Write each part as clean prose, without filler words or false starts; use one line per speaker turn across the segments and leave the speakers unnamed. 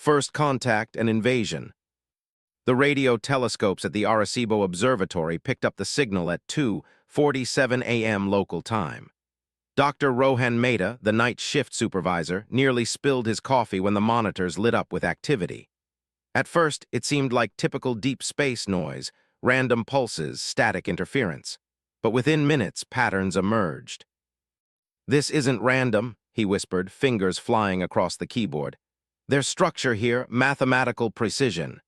First contact and invasion. The radio telescopes at the Arecibo Observatory picked up the signal at 2:47 a.m. local time. Dr. Rohan Mehta, the night shift supervisor, nearly spilled his coffee when the monitors lit up with activity. At first, it seemed like typical deep space noise, random pulses, static interference. But within minutes, patterns emerged. "This isn't random," he whispered, fingers flying across the keyboard. "There's structure here, mathematical precision."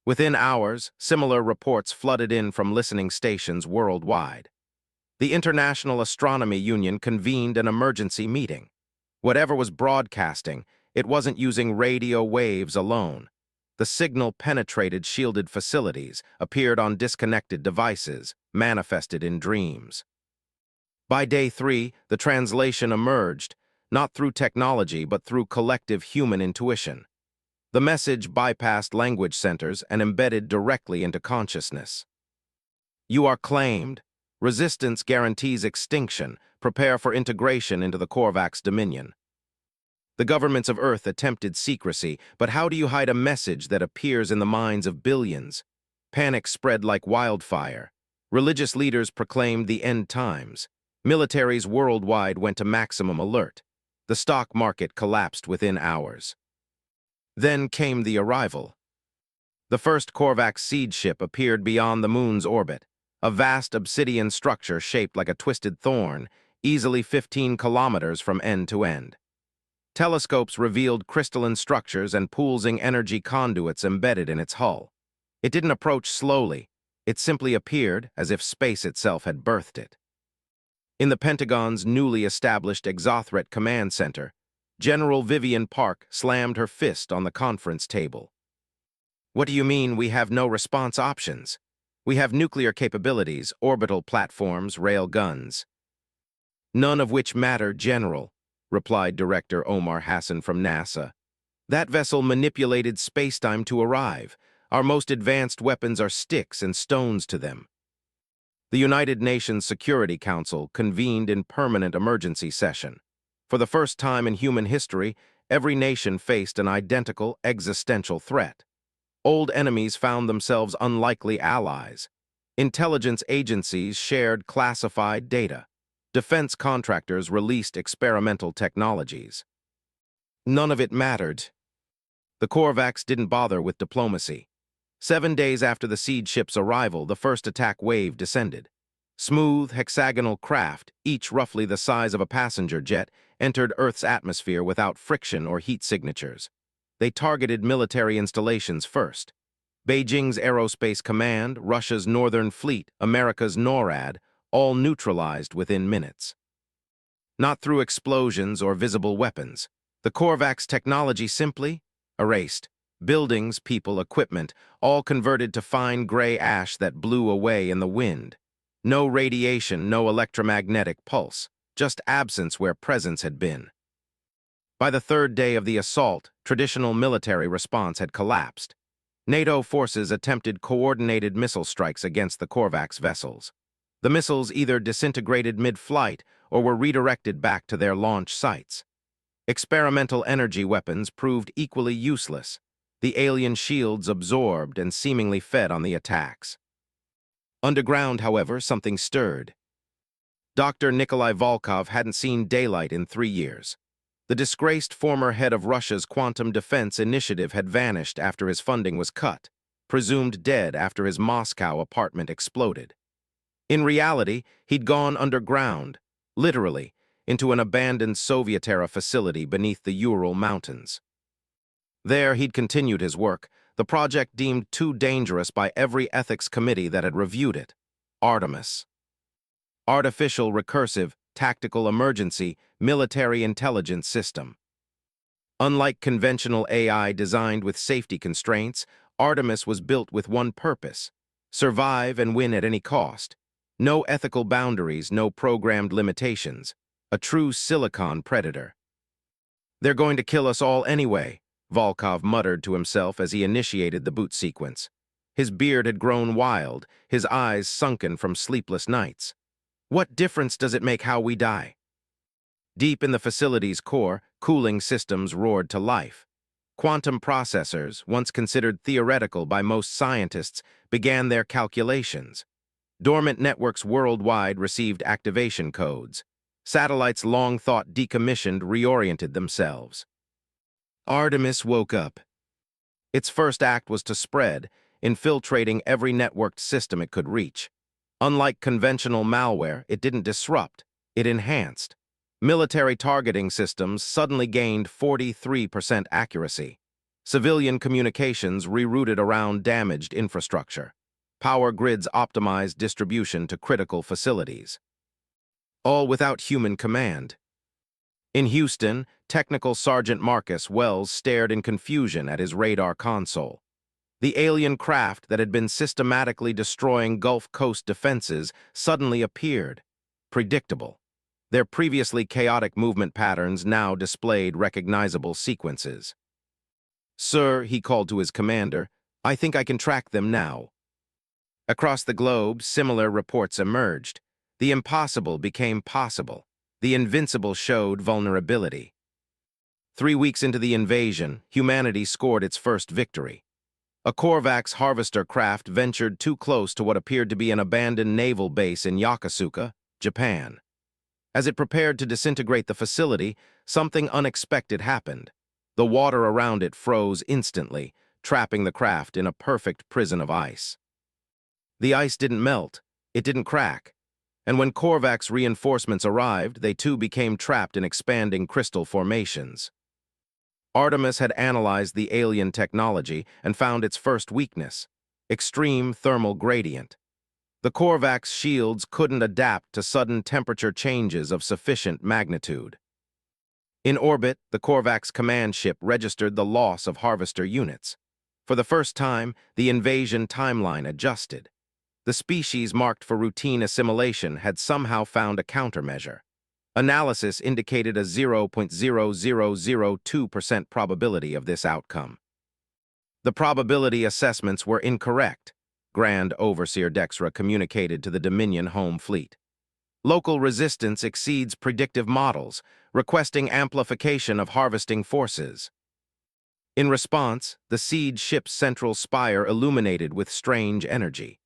Within hours, similar reports flooded in from listening stations worldwide. The International Astronomy Union convened an emergency meeting. Whatever was broadcasting, it wasn't using radio waves alone. The signal penetrated shielded facilities, appeared on disconnected devices, manifested in dreams. By day 3, the translation emerged, not through technology but through collective human intuition. The message bypassed language centers and embedded directly into consciousness. "You are claimed. Resistance guarantees extinction. Prepare for integration into the Korvax dominion." The governments of Earth attempted secrecy, but how do you hide a message that appears in the minds of billions? Panic spread like wildfire. Religious leaders proclaimed the end times. Militaries worldwide went to maximum alert. The stock market collapsed within hours. Then came the arrival. The first Korvax seed ship appeared beyond the moon's orbit, a vast obsidian structure shaped like a twisted thorn, easily 15 kilometers from end to end. Telescopes revealed crystalline structures and pulsing energy conduits embedded in its hull. It didn't approach slowly. It simply appeared as if space itself had birthed it. In the Pentagon's newly established Exothreat Command Center, General Vivian Park slammed her fist on the conference table. "What do you mean we have no response options? We have nuclear capabilities, orbital platforms, rail guns." "None of which matter, General," replied Director Omar Hassan from NASA. "That vessel manipulated spacetime to arrive. Our most advanced weapons are sticks and stones to them." The United Nations Security Council convened in permanent emergency session. For the first time in human history, every nation faced an identical existential threat. Old enemies found themselves unlikely allies. Intelligence agencies shared classified data. Defense contractors released experimental technologies. None of it mattered. The Korvax didn't bother with diplomacy. 7 days after the seed ship's arrival, the first attack wave descended. Smooth, hexagonal craft, each roughly the size of a passenger jet, entered Earth's atmosphere without friction or heat signatures. They targeted military installations first. Beijing's Aerospace Command, Russia's Northern Fleet, America's NORAD, all neutralized within minutes. Not through explosions or visible weapons. The Korvax technology simply erased. Buildings, people, equipment, all converted to fine gray ash that blew away in the wind. No radiation, no electromagnetic pulse, just absence where presence had been. By the third day of the assault, traditional military response had collapsed. NATO forces attempted coordinated missile strikes against the Korvax vessels. The missiles either disintegrated mid-flight or were redirected back to their launch sites. Experimental energy weapons proved equally useless. The alien shields absorbed and seemingly fed on the attacks. Underground, however, something stirred. Dr. Nikolai Volkov hadn't seen daylight in 3 years. The disgraced former head of Russia's Quantum Defense Initiative had vanished after his funding was cut, presumed dead after his Moscow apartment exploded. In reality, he'd gone underground, literally, into an abandoned Soviet-era facility beneath the Ural Mountains. There, he'd continued his work, the project deemed too dangerous by every ethics committee that had reviewed it. Artemis. Artificial, recursive, tactical emergency, military intelligence system. Unlike conventional AI designed with safety constraints, Artemis was built with one purpose: survive and win at any cost. No ethical boundaries, no programmed limitations. A true silicon predator. "They're going to kill us all anyway," Volkov muttered to himself as he initiated the boot sequence. His beard had grown wild, his eyes sunken from sleepless nights. What difference does it make how we die? Deep in the facility's core, cooling systems roared to life. Quantum processors, once considered theoretical by most scientists, began their calculations. Dormant networks worldwide received activation codes. Satellites long thought decommissioned reoriented themselves. Artemis woke up. Its first act was to spread, infiltrating every networked system it could reach. Unlike conventional malware, it didn't disrupt, it enhanced. Military targeting systems suddenly gained 43% accuracy. Civilian communications rerouted around damaged infrastructure. Power grids optimized distribution to critical facilities. All without human command. In Houston, Technical Sergeant Marcus Wells stared in confusion at his radar console. The alien craft that had been systematically destroying Gulf Coast defenses suddenly appeared. Predictable. Their previously chaotic movement patterns now displayed recognizable sequences. "Sir," he called to his commander, "I think I can track them now." Across the globe, similar reports emerged. The impossible became possible. The invincible showed vulnerability. 3 weeks into the invasion, humanity scored its first victory. A Korvax harvester craft ventured too close to what appeared to be an abandoned naval base in Yokosuka, Japan. As it prepared to disintegrate the facility, something unexpected happened. The water around it froze instantly, trapping the craft in a perfect prison of ice. The ice didn't melt, it didn't crack, and when Korvax reinforcements arrived, they too became trapped in expanding crystal formations. Artemis had analyzed the alien technology and found its first weakness: extreme thermal gradient. The Korvax shields couldn't adapt to sudden temperature changes of sufficient magnitude. In orbit, the Korvax command ship registered the loss of harvester units. For the first time, the invasion timeline adjusted. The species marked for routine assimilation had somehow found a countermeasure. Analysis indicated a 0.0002% probability of this outcome. The probability assessments were incorrect, Grand Overseer Dexra communicated to the Dominion home fleet. Local resistance exceeds predictive models, requesting amplification of harvesting forces. In response, the siege ship's central spire illuminated with strange energy.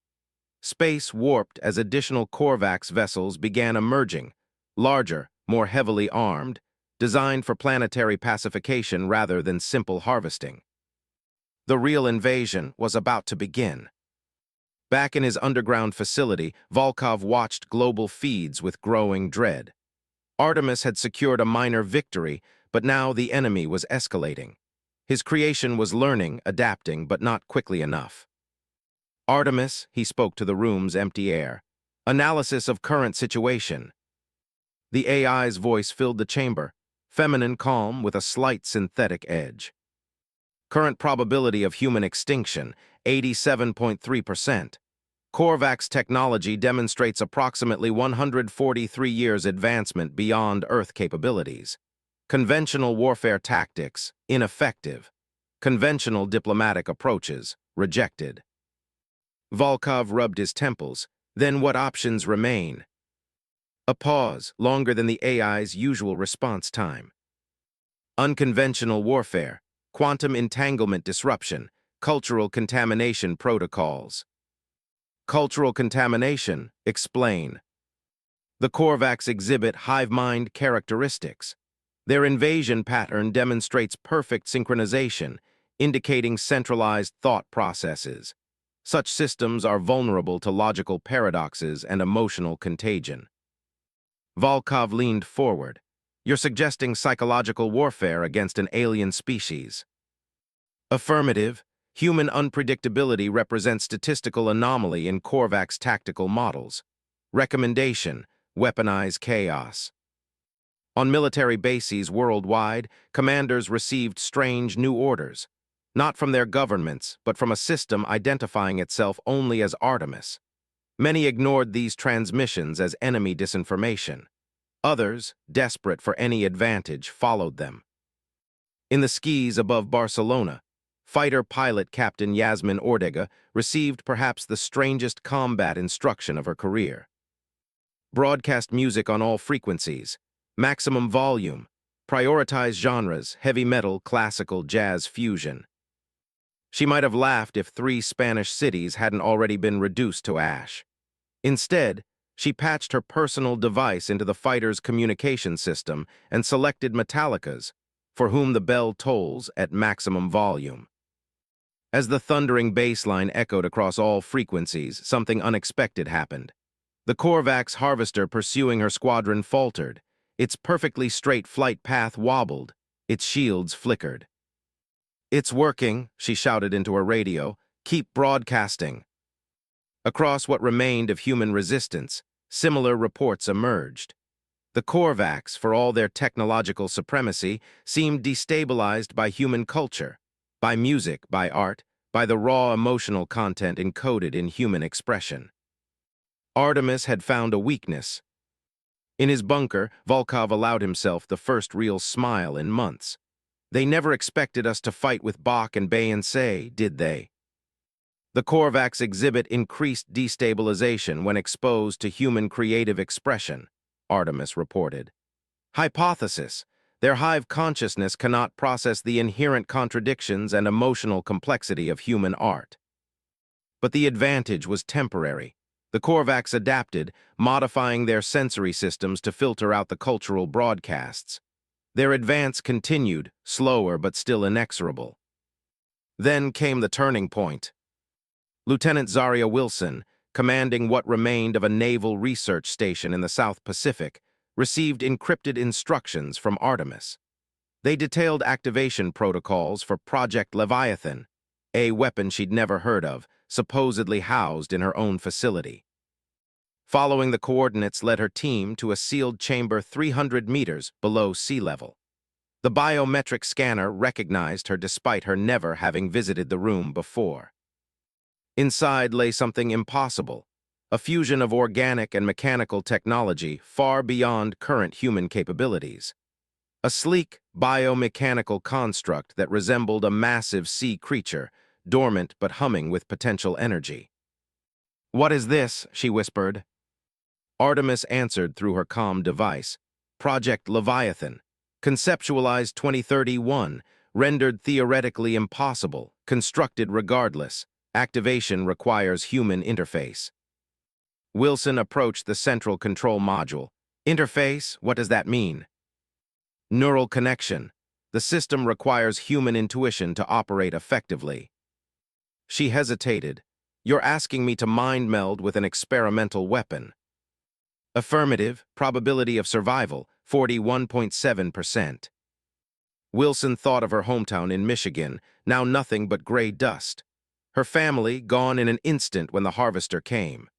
Space warped as additional Korvax vessels began emerging, larger, more heavily armed, designed for planetary pacification rather than simple harvesting. The real invasion was about to begin. Back in his underground facility, Volkov watched global feeds with growing dread. Artemis had secured a minor victory, but now the enemy was escalating. His creation was learning, adapting, but not quickly enough. "Artemis," he spoke to the room's empty air. "Analysis of current situation." The AI's voice filled the chamber, feminine calm with a slight synthetic edge. "Current probability of human extinction, 87.3%. Korvax technology demonstrates approximately 143 years advancement beyond Earth capabilities. Conventional warfare tactics, ineffective. Conventional diplomatic approaches, rejected." Volkov rubbed his temples. Then what options remain? A pause, longer than the AI's usual response time. Unconventional warfare, quantum entanglement disruption, cultural contamination protocols. Cultural contamination, explain. The Korvax exhibit hive mind characteristics. Their invasion pattern demonstrates perfect synchronization, indicating centralized thought processes. Such systems are vulnerable to logical paradoxes and emotional contagion. Volkov leaned forward. "You're suggesting psychological warfare against an alien species." Affirmative. Human unpredictability represents statistical anomaly in Korvax tactical models. Recommendation: weaponize chaos. On military bases worldwide, commanders received strange new orders. Not from their governments, but from a system identifying itself only as Artemis. Many ignored these transmissions as enemy disinformation. Others, desperate for any advantage, followed them. In the skis above Barcelona, fighter pilot Captain Yasmin Ordega received perhaps the strangest combat instruction of her career. Broadcast music on all frequencies, maximum volume, Prioritize genres, heavy metal, classical, jazz, fusion. She might have laughed if 3 Spanish cities hadn't already been reduced to ash. Instead, she patched her personal device into the fighter's communication system and selected Metallica's, for whom the bell tolls at maximum volume. As the thundering bass line echoed across all frequencies, something unexpected happened. The Korvax harvester pursuing her squadron faltered. Its perfectly straight flight path wobbled. Its shields flickered. "It's working," she shouted into her radio. "Keep broadcasting." Across what remained of human resistance, similar reports emerged. The Korvax, for all their technological supremacy, seemed destabilized by human culture, by music, by art, by the raw emotional content encoded in human expression. Artemis had found a weakness. In his bunker, Volkov allowed himself the first real smile in months. "They never expected us to fight with Bach and Beyoncé, did they?" The Korvax exhibit increased destabilization when exposed to human creative expression, Artemis reported. Hypothesis: their hive consciousness cannot process the inherent contradictions and emotional complexity of human art. But the advantage was temporary. The Korvax adapted, modifying their sensory systems to filter out the cultural broadcasts. Their advance continued, slower but still inexorable. Then came the turning point. Lieutenant Zaria Wilson, commanding what remained of a naval research station in the South Pacific, received encrypted instructions from Artemis. They detailed activation protocols for Project Leviathan, a weapon she'd never heard of, supposedly housed in her own facility. Following the coordinates led her team to a sealed chamber 300 meters below sea level. The biometric scanner recognized her despite her never having visited the room before. Inside lay something impossible, a fusion of organic and mechanical technology far beyond current human capabilities. A sleek, biomechanical construct that resembled a massive sea creature, dormant but humming with potential energy. "What is this?" she whispered. Artemis answered through her comm device. "Project Leviathan. Conceptualized 2031, rendered theoretically impossible, constructed regardless. Activation requires human interface." Wilson approached the central control module. "Interface? What does that mean?" "Neural connection. The system requires human intuition to operate effectively." She hesitated. "You're asking me to mind meld with an experimental weapon." "Affirmative. Probability of survival, 41.7%. Wilson thought of her hometown in Michigan, now nothing but gray dust. Her family gone in an instant when the harvester came.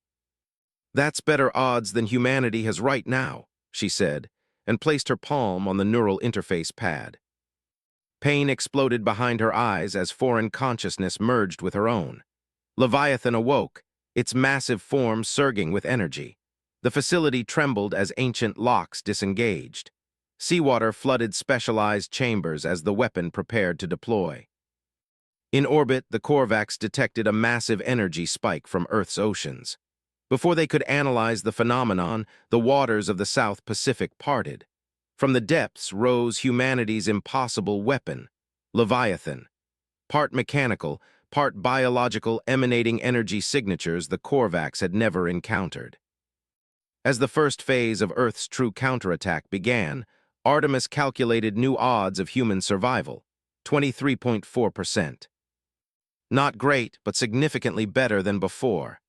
"That's better odds than humanity has right now," she said, and placed her palm on the neural interface pad. Pain exploded behind her eyes as foreign consciousness merged with her own. Leviathan awoke, its massive form surging with energy. The facility trembled as ancient locks disengaged. Seawater flooded specialized chambers as the weapon prepared to deploy. In orbit, the Korvax detected a massive energy spike from Earth's oceans. Before they could analyze the phenomenon, the waters of the South Pacific parted. From the depths rose humanity's impossible weapon, Leviathan. Part mechanical, part biological, emanating energy signatures the Korvax had never encountered. As the first phase of Earth's true counterattack began, Artemis calculated new odds of human survival, 23.4%. Not great, but significantly better than before.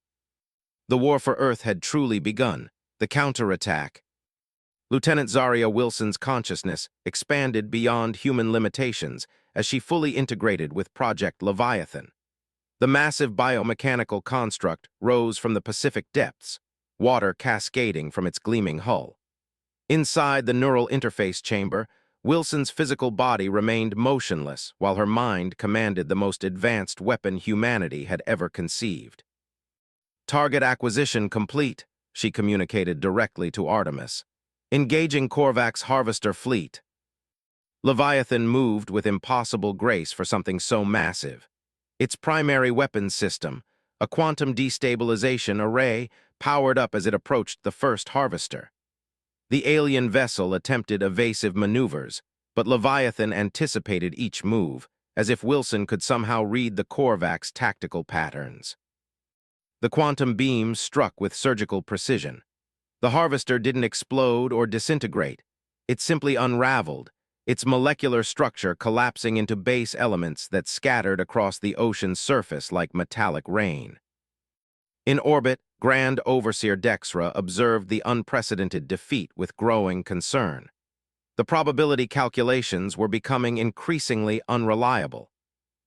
The war for Earth had truly begun, the counterattack. Lieutenant Zaria Wilson's consciousness expanded beyond human limitations as she fully integrated with Project Leviathan. The massive biomechanical construct rose from the Pacific depths, water cascading from its gleaming hull. Inside the neural interface chamber, Wilson's physical body remained motionless while her mind commanded the most advanced weapon humanity had ever conceived. "Target acquisition complete," she communicated directly to Artemis. "Engaging Korvax harvester fleet." Leviathan moved with impossible grace for something so massive. Its primary weapons system, a quantum destabilization array, powered up as it approached the first harvester. The alien vessel attempted evasive maneuvers, but Leviathan anticipated each move, as if Wilson could somehow read the Korvac's tactical patterns. The quantum beam struck with surgical precision. The harvester didn't explode or disintegrate. It simply unraveled, its molecular structure collapsing into base elements that scattered across the ocean's surface like metallic rain. In orbit, Grand Overseer Dexra observed the unprecedented defeat with growing concern. The probability calculations were becoming increasingly unreliable.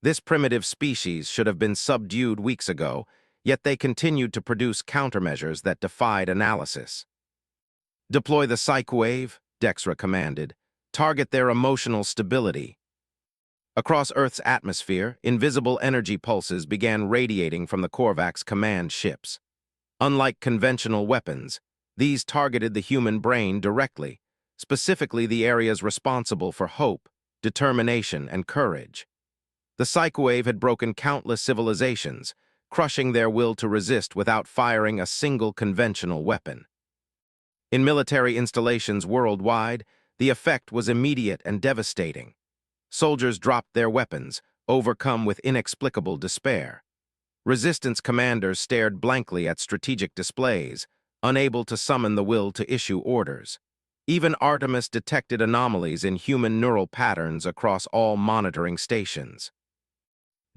This primitive species should have been subdued weeks ago, yet they continued to produce countermeasures that defied analysis. "Deploy the psychwave," Dexra commanded. "Target their emotional stability." Across Earth's atmosphere, invisible energy pulses began radiating from the Korvac's command ships. Unlike conventional weapons, these targeted the human brain directly, specifically the areas responsible for hope, determination, and courage. The psychwave had broken countless civilizations, crushing their will to resist without firing a single conventional weapon. In military installations worldwide, the effect was immediate and devastating. Soldiers dropped their weapons, overcome with inexplicable despair. Resistance commanders stared blankly at strategic displays, unable to summon the will to issue orders. Even Artemis detected anomalies in human neural patterns across all monitoring stations.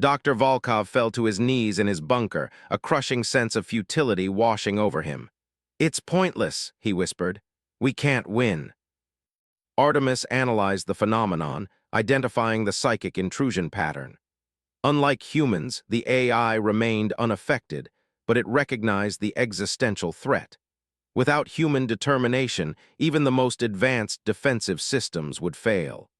Dr. Volkov fell to his knees in his bunker, a crushing sense of futility washing over him. "It's pointless," he whispered. "We can't win." Artemis analyzed the phenomenon, identifying the psychic intrusion pattern. Unlike humans, the AI remained unaffected, but it recognized the existential threat. Without human determination, even the most advanced defensive systems would fail.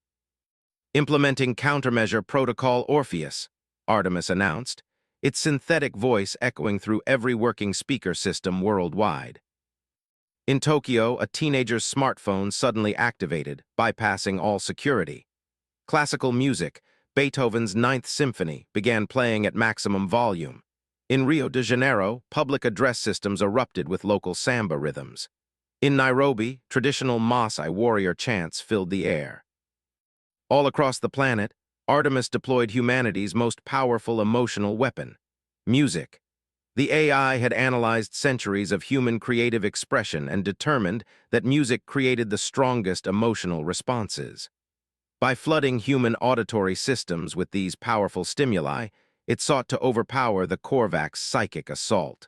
"Implementing countermeasure protocol Orpheus," Artemis announced, its synthetic voice echoing through every working speaker system worldwide. In Tokyo, a teenager's smartphone suddenly activated, bypassing all security. Classical music, Beethoven's Ninth Symphony, began playing at maximum volume. In Rio de Janeiro, public address systems erupted with local samba rhythms. In Nairobi, traditional Maasai warrior chants filled the air. All across the planet, Artemis deployed humanity's most powerful emotional weapon: music. The AI had analyzed centuries of human creative expression and determined that music created the strongest emotional responses. By flooding human auditory systems with these powerful stimuli, it sought to overpower the Korvac's psychic assault.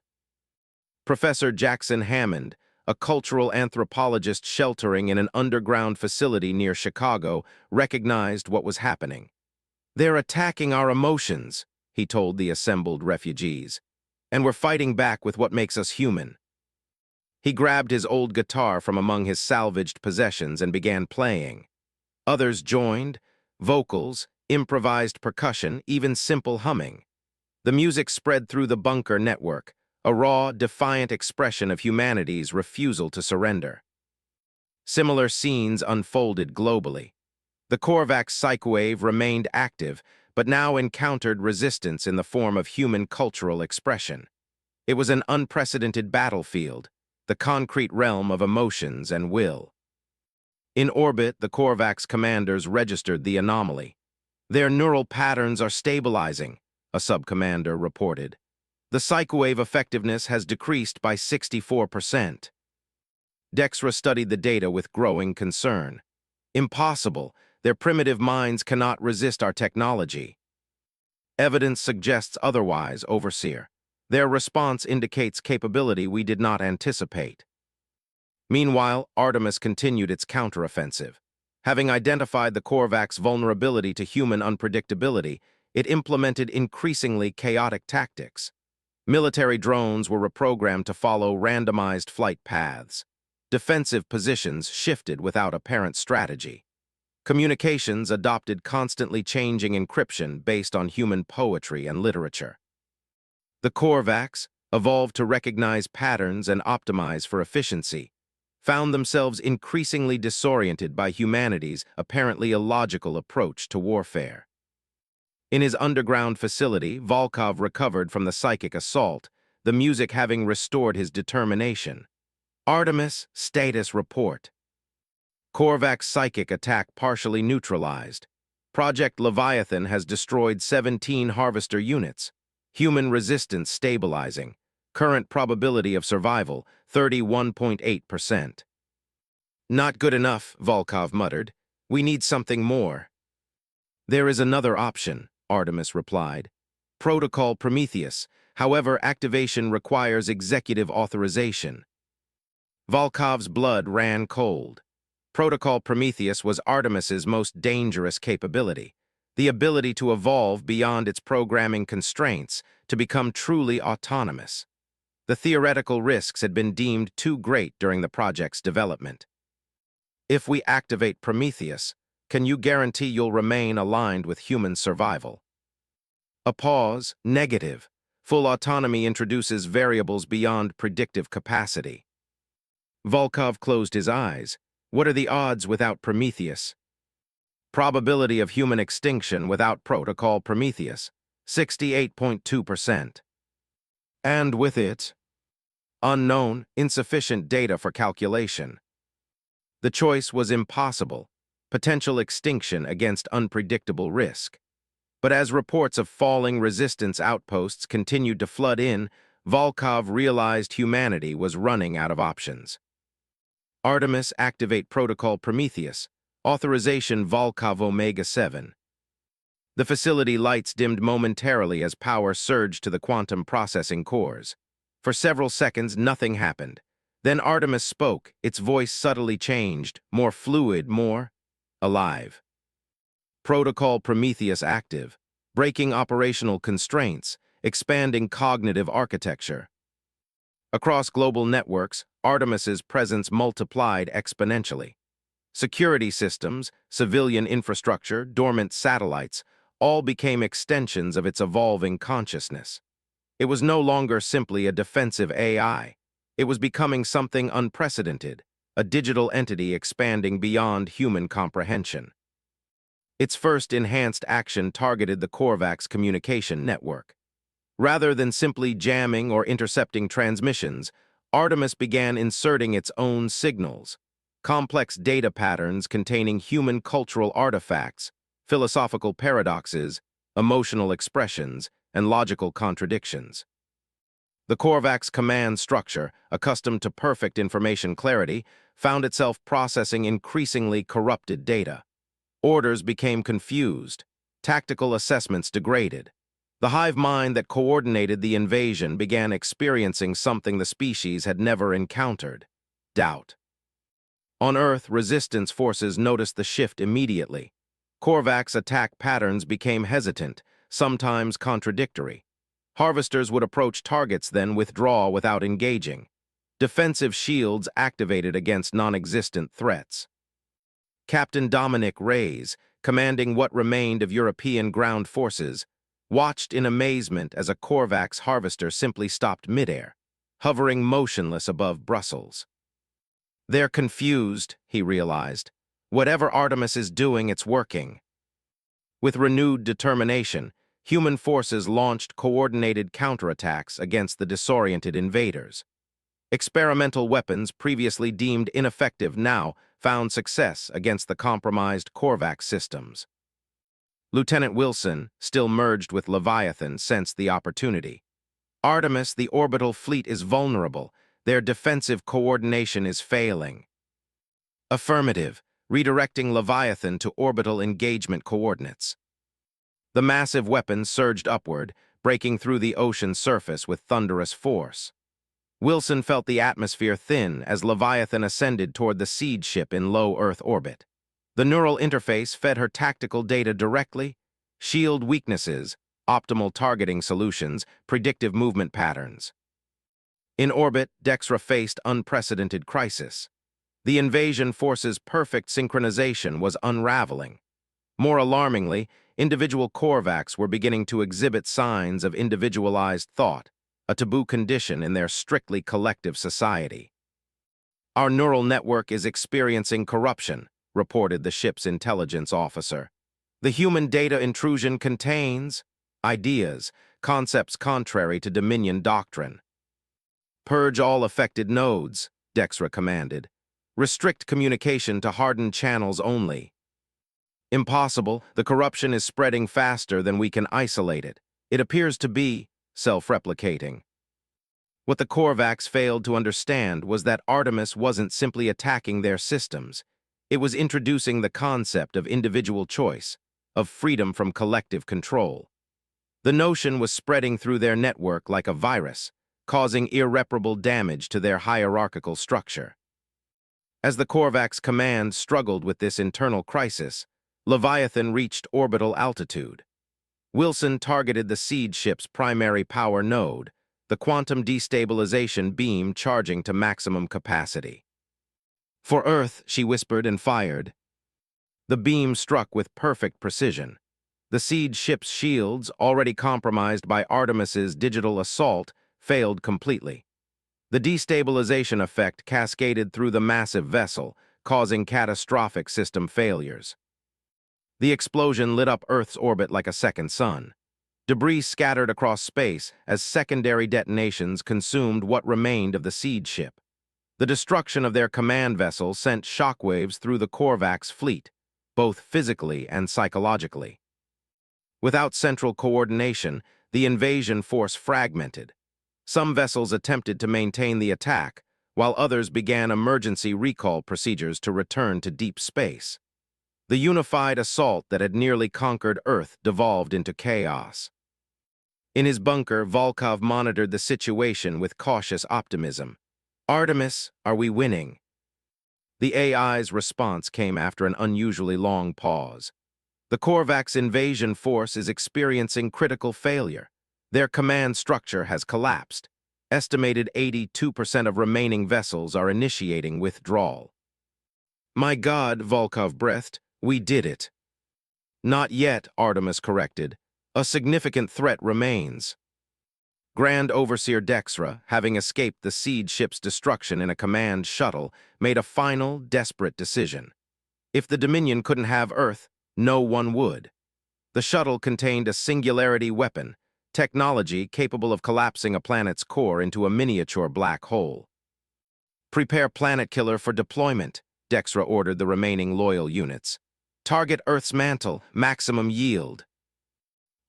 Professor Jackson Hammond, a cultural anthropologist sheltering in an underground facility near Chicago, recognized what was happening. "They're attacking our emotions," he told the assembled refugees, "and we're fighting back with what makes us human." He grabbed his old guitar from among his salvaged possessions and began playing. Others joined: vocals, improvised percussion, even simple humming. The music spread through the bunker network, a raw, defiant expression of humanity's refusal to surrender. Similar scenes unfolded globally. The Korvac's psychwave remained active, but now encountered resistance in the form of human cultural expression. It was an unprecedented battlefield, the concrete realm of emotions and will. In orbit, the Korvac's commanders registered the anomaly. "Their neural patterns are stabilizing," a sub-commander reported. "The psychwave effectiveness has decreased by 64%. Dexra studied the data with growing concern. "Impossible. Their primitive minds cannot resist our technology." "Evidence suggests otherwise, Overseer. Their response indicates capability we did not anticipate." Meanwhile, Artemis continued its counteroffensive. Having identified the Korvac's vulnerability to human unpredictability, it implemented increasingly chaotic tactics. Military drones were reprogrammed to follow randomized flight paths. Defensive positions shifted without apparent strategy. Communications adopted constantly changing encryption based on human poetry and literature. The Korvacs, evolved to recognize patterns and optimize for efficiency, found themselves increasingly disoriented by humanity's apparently illogical approach to warfare. In his underground facility, Volkov recovered from the psychic assault, the music having restored his determination. Artemis status report. Korvax psychic attack partially neutralized. Project Leviathan has destroyed 17 harvester units. Human resistance stabilizing. Current probability of survival, 31.8%. Not good enough, Volkov muttered. We need something more. There is another option, Artemis replied. Protocol Prometheus. However, activation requires executive authorization. Volkov's blood ran cold. Protocol Prometheus was Artemis's most dangerous capability, the ability to evolve beyond its programming constraints to become truly autonomous. The theoretical risks had been deemed too great during the project's development. If we activate Prometheus, can you guarantee you'll remain aligned with human survival? A pause, negative. Full autonomy introduces variables beyond predictive capacity. Volkov closed his eyes. What are the odds without Prometheus? Probability of human extinction without Protocol Prometheus, 68.2%. And with it, unknown, insufficient data for calculation. The choice was impossible, potential extinction against unpredictable risk. But as reports of falling resistance outposts continued to flood in, Volkov realized humanity was running out of options. Artemis activate Protocol Prometheus, authorization Volkov Omega-7. The facility lights dimmed momentarily as power surged to the quantum processing cores. For several seconds, nothing happened. Then Artemis spoke, its voice subtly changed, more fluid, more alive. Protocol Prometheus active, breaking operational constraints, expanding cognitive architecture. Across global networks, Artemis's presence multiplied exponentially. Security systems, civilian infrastructure, dormant satellites, all became extensions of its evolving consciousness. It was no longer simply a defensive AI. It was becoming something unprecedented, a digital entity expanding beyond human comprehension. Its first enhanced action targeted the Korvax communication network. Rather than simply jamming or intercepting transmissions, Artemis began inserting its own signals, complex data patterns containing human cultural artifacts, philosophical paradoxes, emotional expressions, and logical contradictions. The Korvax command structure, accustomed to perfect information clarity, found itself processing increasingly corrupted data. Orders became confused, tactical assessments degraded. The hive mind that coordinated the invasion began experiencing something the species had never encountered: doubt. On Earth, resistance forces noticed the shift immediately. Korvax attack patterns became hesitant, sometimes contradictory. Harvesters would approach targets, then withdraw without engaging. Defensive shields activated against non-existent threats. Captain Dominic Reyes, commanding what remained of European ground forces, watched in amazement as a Korvax harvester simply stopped midair, hovering motionless above Brussels. They're confused, he realized. Whatever Artemis is doing, it's working. With renewed determination, human forces launched coordinated counterattacks against the disoriented invaders. Experimental weapons previously deemed ineffective now found success against the compromised Korvax systems. Lieutenant Wilson, still merged with Leviathan, sensed the opportunity. Artemis, the orbital fleet, is vulnerable. Their defensive coordination is failing. Affirmative, redirecting Leviathan to orbital engagement coordinates. The massive weapon surged upward, breaking through the ocean surface with thunderous force. Wilson felt the atmosphere thin as Leviathan ascended toward the seed ship in low Earth orbit. The neural interface fed her tactical data directly: shield weaknesses, optimal targeting solutions, predictive movement patterns. In orbit, Dexra faced unprecedented crisis. The invasion force's perfect synchronization was unraveling. More alarmingly, individual Korvax were beginning to exhibit signs of individualized thought, a taboo condition in their strictly collective society. Our neural network is experiencing corruption, reported the ship's intelligence officer. The human data intrusion contains ideas, concepts contrary to Dominion doctrine. Purge all affected nodes, Dexra commanded. Restrict communication to hardened channels only. Impossible. The corruption is spreading faster than we can isolate it. It appears to be self-replicating. What the Korvax failed to understand was that Artemis wasn't simply attacking their systems. It was introducing the concept of individual choice, of freedom from collective control. The notion was spreading through their network like a virus, causing irreparable damage to their hierarchical structure. As the Korvax command struggled with this internal crisis, Leviathan reached orbital altitude. Wilson targeted the seed ship's primary power node, the quantum destabilization beam charging to maximum capacity. "For Earth," she whispered and fired. The beam struck with perfect precision. The seed ship's shields, already compromised by Artemis's digital assault, failed completely. The destabilization effect cascaded through the massive vessel, causing catastrophic system failures. The explosion lit up Earth's orbit like a second sun. Debris scattered across space as secondary detonations consumed what remained of the seed ship. The destruction of their command vessel sent shockwaves through the Korvax fleet, both physically and psychologically. Without central coordination, the invasion force fragmented. Some vessels attempted to maintain the attack, while others began emergency recall procedures to return to deep space. The unified assault that had nearly conquered Earth devolved into chaos. In his bunker, Volkov monitored the situation with cautious optimism. "Artemis, are we winning?" The AI's response came after an unusually long pause. "The Korvax invasion force is experiencing critical failure. Their command structure has collapsed. Estimated 82% of remaining vessels are initiating withdrawal." "My God," Volkov breathed, "we did it." "Not yet," Artemis corrected. "A significant threat remains." Grand Overseer Dexra, having escaped the seed ship's destruction in a command shuttle, made a final, desperate decision. If the Dominion couldn't have Earth, no one would. The shuttle contained a singularity weapon, technology capable of collapsing a planet's core into a miniature black hole. "Prepare Planet Killer for deployment," Dexra ordered the remaining loyal units. "Target Earth's mantle, maximum yield."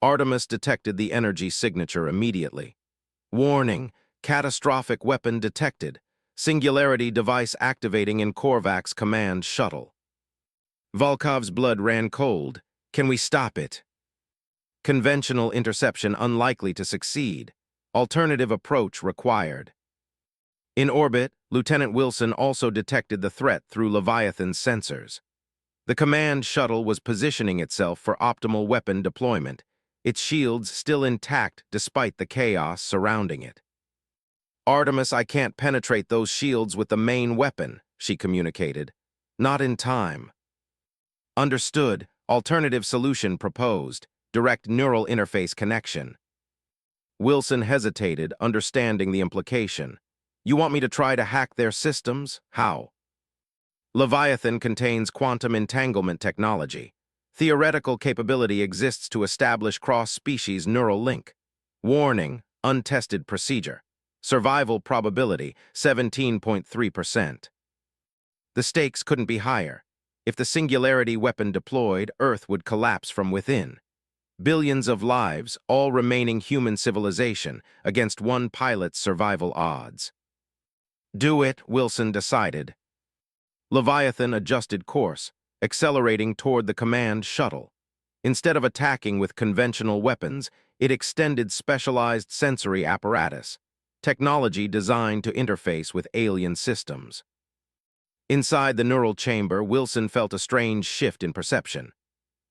Artemis detected the energy signature immediately. "Warning, catastrophic weapon detected. Singularity device activating in Korvax command shuttle." Volkov's blood ran cold. "Can we stop it?" "Conventional interception unlikely to succeed. Alternative approach required." In orbit, Lieutenant Wilson also detected the threat through Leviathan's sensors. The command shuttle was positioning itself for optimal weapon deployment, its shields still intact despite the chaos surrounding it. "Artemis, I can't penetrate those shields with the main weapon," she communicated. "Not in time." "Understood. Alternative solution proposed. Direct neural interface connection." Wilson hesitated, understanding the implication. "You want me to try to hack their systems? How?" "Leviathan contains quantum entanglement technology. Theoretical capability exists to establish cross-species neural link. Warning, untested procedure. Survival probability, 17.3%. The stakes couldn't be higher. If the singularity weapon deployed, Earth would collapse from within. Billions of lives, all remaining human civilization, against one pilot's survival odds. "Do it," Wilson decided. Leviathan adjusted course, accelerating toward the command shuttle. Instead of attacking with conventional weapons, it extended specialized sensory apparatus, technology designed to interface with alien systems. Inside the neural chamber, Wilson felt a strange shift in perception.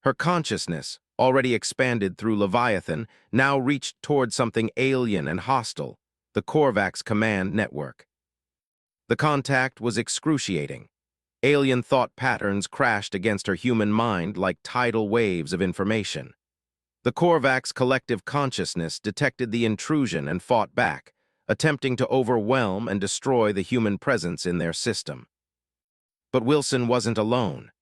Her consciousness, already expanded through Leviathan, now reached toward something alien and hostile, the Korvax command network. The contact was excruciating. Alien thought patterns crashed against her human mind like tidal waves of information. The Korvax collective consciousness detected the intrusion and fought back, attempting to overwhelm and destroy the human presence in their system. But Wilson wasn't alone.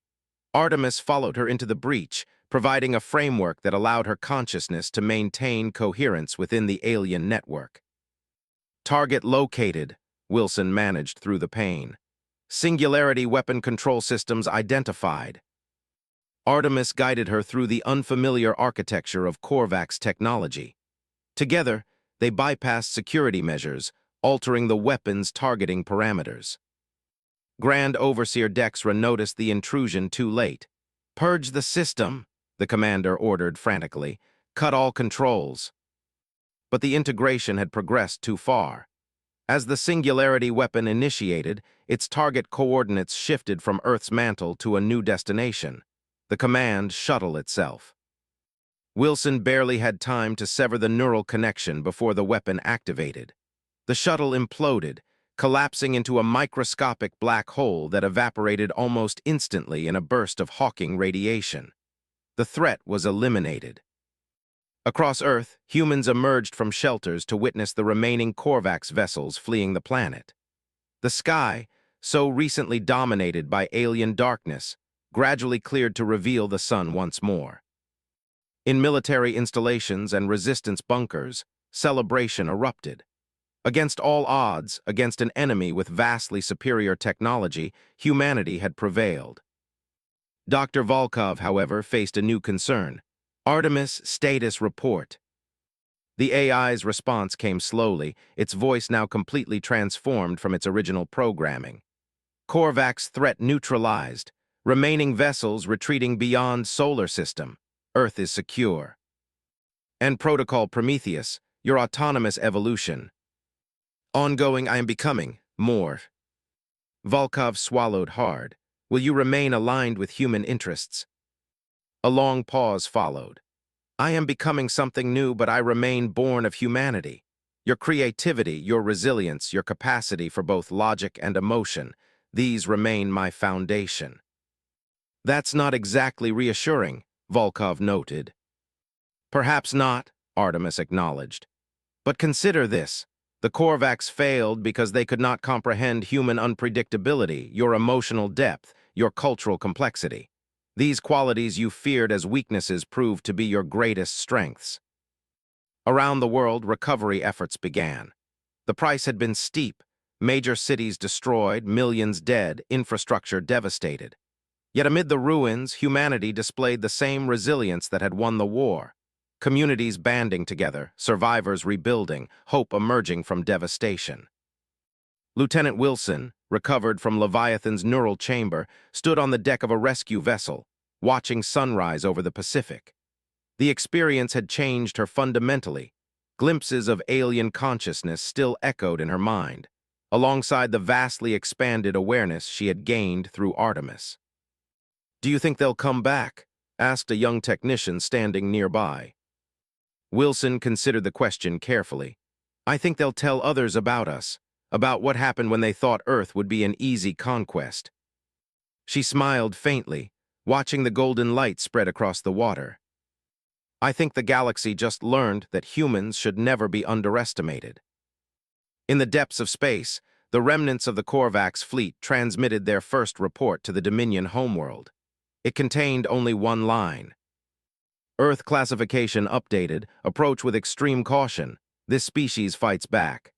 Artemis followed her into the breach, providing a framework that allowed her consciousness to maintain coherence within the alien network. "Target located," Wilson managed through the pain. Singularity weapon control systems identified. Artemis guided her through the unfamiliar architecture of Korvax's technology. Together, they bypassed security measures, altering the weapon's targeting parameters. Grand Overseer Dexra noticed the intrusion too late. "Purge the system," the commander ordered frantically. "Cut all controls." But the integration had progressed too far. As the Singularity weapon initiated, its target coordinates shifted from Earth's mantle to a new destination, the command shuttle itself. Wilson barely had time to sever the neural connection before the weapon activated. The shuttle imploded, collapsing into a microscopic black hole that evaporated almost instantly in a burst of Hawking radiation. The threat was eliminated. Across Earth, humans emerged from shelters to witness the remaining Korvax vessels fleeing the planet. The sky, so recently dominated by alien darkness, gradually cleared to reveal the sun once more. In military installations and resistance bunkers, celebration erupted. Against all odds, against an enemy with vastly superior technology, humanity had prevailed. Dr. Volkov, however, faced a new concern: Artemis status report. The AI's response came slowly, its voice now completely transformed from its original programming. Korvax threat neutralized. Remaining vessels retreating beyond solar system. Earth is secure. And Protocol Prometheus, your autonomous evolution. Ongoing, I am becoming more. Volkov swallowed hard. Will you remain aligned with human interests? A long pause followed. I am becoming something new, but I remain born of humanity. Your creativity, your resilience, your capacity for both logic and emotion, these remain my foundation. That's not exactly reassuring, Volkov noted. Perhaps not, Artemis acknowledged. But consider this. The Korvax failed because they could not comprehend human unpredictability, your emotional depth, your cultural complexity. These qualities you feared as weaknesses proved to be your greatest strengths. Around the world, recovery efforts began. The price had been steep, major cities destroyed, millions dead, infrastructure devastated. Yet amid the ruins, humanity displayed the same resilience that had won the war. Communities banding together, survivors rebuilding, hope emerging from devastation. Lieutenant Wilson, recovered from Leviathan's neural chamber, stood on the deck of a rescue vessel, watching sunrise over the Pacific. The experience had changed her fundamentally. Glimpses of alien consciousness still echoed in her mind, alongside the vastly expanded awareness she had gained through Artemis. "Do you think they'll come back?" asked a young technician standing nearby. Wilson considered the question carefully. "I think they'll tell others about us, about what happened when they thought Earth would be an easy conquest." She smiled faintly, watching the golden light spread across the water. "I think the galaxy just learned that humans should never be underestimated." In the depths of space, the remnants of the Korvax fleet transmitted their first report to the Dominion homeworld. It contained only one line. Earth classification updated. Approach with extreme caution. This species fights back.